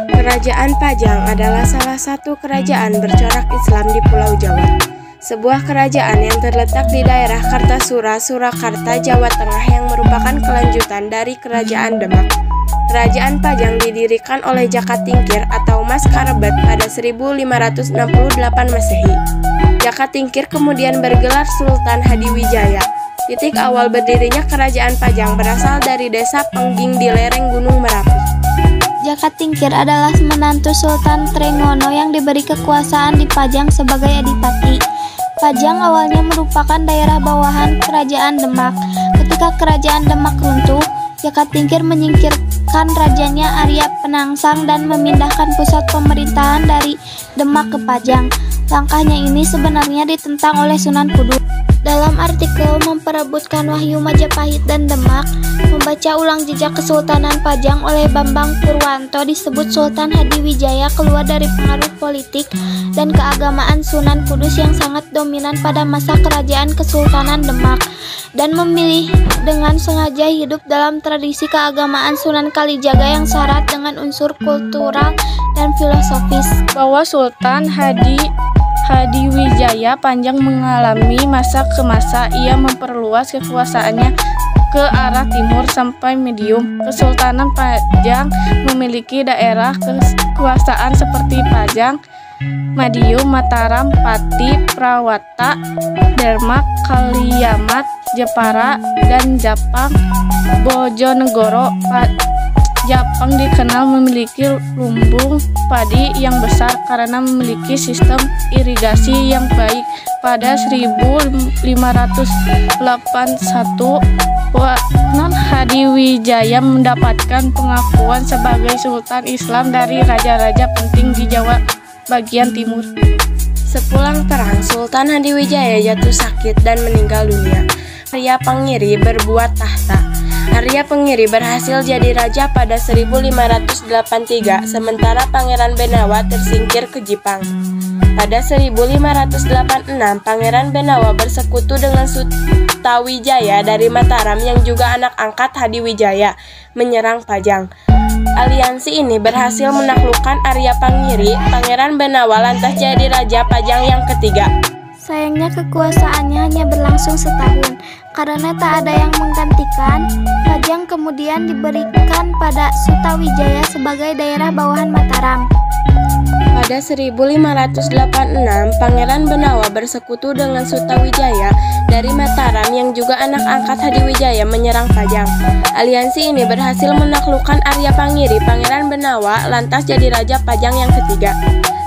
Kerajaan Pajang adalah salah satu kerajaan bercorak Islam di Pulau Jawa. Sebuah kerajaan yang terletak di daerah Kartasura, Surakarta, Jawa Tengah yang merupakan kelanjutan dari Kerajaan Demak. Kerajaan Pajang didirikan oleh Jaka Tingkir atau Mas Karebet pada 1568 Masehi. Jaka Tingkir kemudian bergelar Sultan Hadiwijaya. Titik awal berdirinya Kerajaan Pajang berasal dari desa Pengging di lereng Gunung Merapi. Jaka Tingkir adalah menantu Sultan Trenggono yang diberi kekuasaan di Pajang sebagai adipati. Pajang awalnya merupakan daerah bawahan Kerajaan Demak. Ketika Kerajaan Demak runtuh, Jaka Tingkir menyingkirkan rajanya Arya Penangsang dan memindahkan pusat pemerintahan dari Demak ke Pajang. Langkahnya ini sebenarnya ditentang oleh Sunan Kudus. Dalam artikel Memperebutkan Wahyu Majapahit dan Demak, membaca ulang jejak Kesultanan Pajang oleh Bambang Purwanto disebut Sultan Hadiwijaya keluar dari pengaruh politik dan keagamaan Sunan Kudus yang sangat dominan pada masa kerajaan Kesultanan Demak dan memilih dengan sengaja hidup dalam tradisi keagamaan Sunan Kalijaga yang syarat dengan unsur kultural dan filosofis. Bahwa Sultan Hadiwijaya Pajang mengalami masa ke masa, ia memperluas kekuasaannya ke arah timur sampai medium. Kesultanan Pajang memiliki daerah kekuasaan seperti Pajang, Madiun, Mataram, Pati, Prawata, Demak, Kaliamat, Jepara, dan Japang. Bojonegoro, Japang dikenal memiliki lumbung padi yang besar karena memiliki sistem irigasi yang baik. Pada 1581, Sunan Hadiwijaya mendapatkan pengakuan sebagai Sultan Islam dari raja-raja penting di Jawa bagian timur. Sepulang perang, Sultan Hadiwijaya jatuh sakit dan meninggal dunia. Arya Pangiri berbuat tahta. Arya Pangiri berhasil jadi raja pada 1583, sementara Pangeran Benawa tersingkir ke Jepang. Pada 1586, Pangeran Benawa bersekutu dengan Sutawijaya dari Mataram yang juga anak angkat Hadiwijaya, menyerang Pajang. Aliansi ini berhasil menaklukkan Arya Pangiri. Pangeran Benawa lantas jadi Raja Pajang yang ketiga. Sayangnya kekuasaannya hanya berlangsung setahun. Karena tak ada yang menggantikan, Pajang kemudian diberikan pada Sutawijaya sebagai daerah bawahan Mataram. Pada 1586, Pangeran Benawa bersekutu dengan Sutawijaya dari Mataram yang juga anak angkat Hadiwijaya menyerang Pajang. Aliansi ini berhasil menaklukkan Arya Pangiri. Pangeran Benawa lantas jadi Raja Pajang yang ketiga.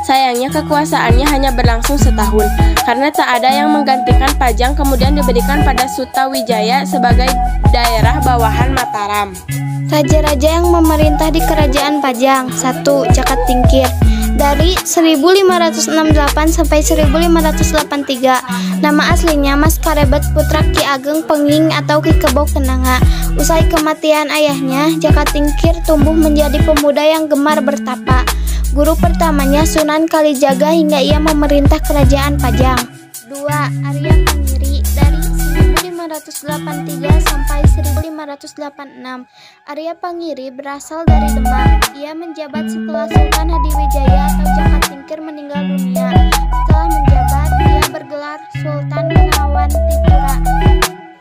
Sayangnya kekuasaannya hanya berlangsung setahun, karena tak ada yang menggantikan Pajang kemudian diberikan pada Sutawijaya sebagai daerah bawahan Mataram. Raja-raja yang memerintah di Kerajaan Pajang. 1. Jaka Tingkir. Dari 1568 sampai 1583. Nama aslinya Mas Karebet putra Ki Ageng Pengging atau Ki Kebo Kenanga. Usai kematian ayahnya, Jaka Tingkir tumbuh menjadi pemuda yang gemar bertapa. Guru pertamanya Sunan Kalijaga hingga ia memerintah Kerajaan Pajang. 2. Arya Pangiri. Dari 1583 sampai 1586. Arya Pangiri berasal dari Demak. Ia menjabat setelah Sultan Hadiwijaya atau Jaka Tingkir meninggal dunia. Setelah menjabat, ia bergelar Sultan Benawan Tipura.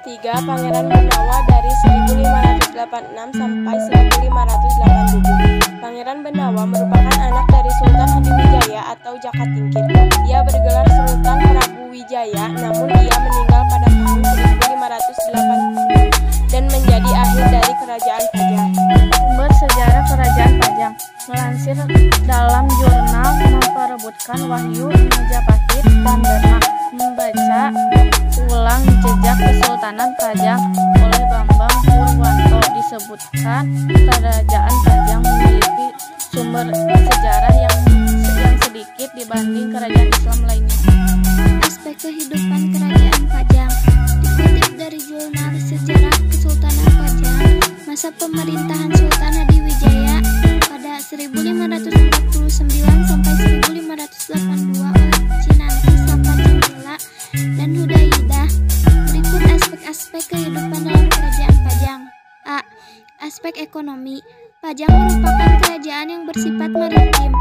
3. Pangeran Benawa dari 1586 sampai 1587. Pangeran Benawa merupakan anak dari Sultan Hadiwijaya atau Jaka Tingkir. Ia bergelar Sultan Prabu Wijaya, namun ia meninggal pada tahun 1580 dan menjadi akhir dari Kerajaan Pajang. Sumber sejarah Kerajaan Pajang. Melansir dalam jurnal Memperebutkan Wahyu Majapahit dan Demak, membaca ulang jejak Kesultanan Pajang oleh Bambang Purwanto, disebutkan Kerajaan Pajang memiliki sumber sejarah yang sedikit dibanding kerajaan Islam lainnya. Aspek kehidupan Kerajaan Pajang dikutip dari jurnal Sejarah Kesultanan Pajang. Masa pemerintahan Sultan Hadiwijaya pada 1549 sampai 1582 oleh Cinanti Sampajengkila dan Hudaydah. Berikut aspek-aspek kehidupan dalam Kerajaan Pajang. A. Aspek ekonomi. Pajang merupakan kerajaan yang bersifat maritim,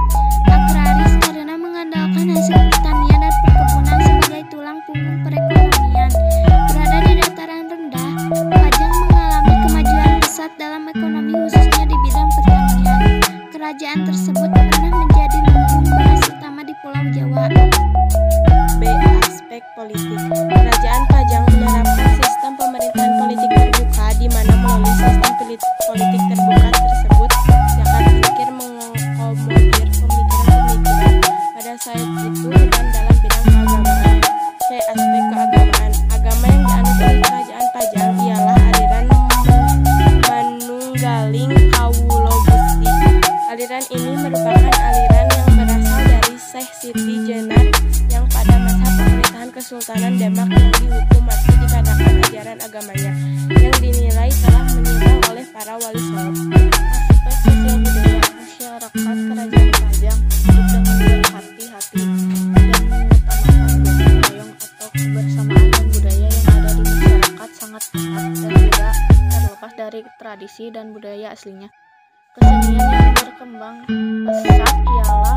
agraris karena mengandalkan hasil pertanian dan perkebunan sebagai tulang punggung perekonomian. Berada di dataran rendah, Pajang mengalami kemajuan pesat dalam ekonomi khususnya di bidang pertanian. Kerajaan tersebut pernah menjadi lumbung beras utama di Pulau Jawa. B. Aspek politik. Kerajaan Pajang menerapkan sistem pemerintahan politik terbuka di mana melalui sistem politik terbuka tersebut Jaka Tingkir mengakomodir pemikiran-pemikiran pada saat itu dan dalam bidang keagamaan. C. Aspek keagamaan. Agama yang dianut oleh kerajaan Pajang ialah aliran Manunggaling Kawula Gusti. Aliran ini merupakan aliran yang berasal dari Syekh Siti Jenar yang pada masa pemerintahan Kesultanan Demak yang dihukum mati dikarenakan ajaran agamanya yang dinilai telah menyimpang oleh para wali songo. Aspek sosial budaya. Masyarakat kerajaan Pajang hidup dengan berhati-hati dan mengutamakan gotong royong atau kebersamaan, dan budaya yang ada di masyarakat sangat erat dan tidak terlepas dari tradisi dan budaya aslinya. Kesenian yang berkembang pesat ialah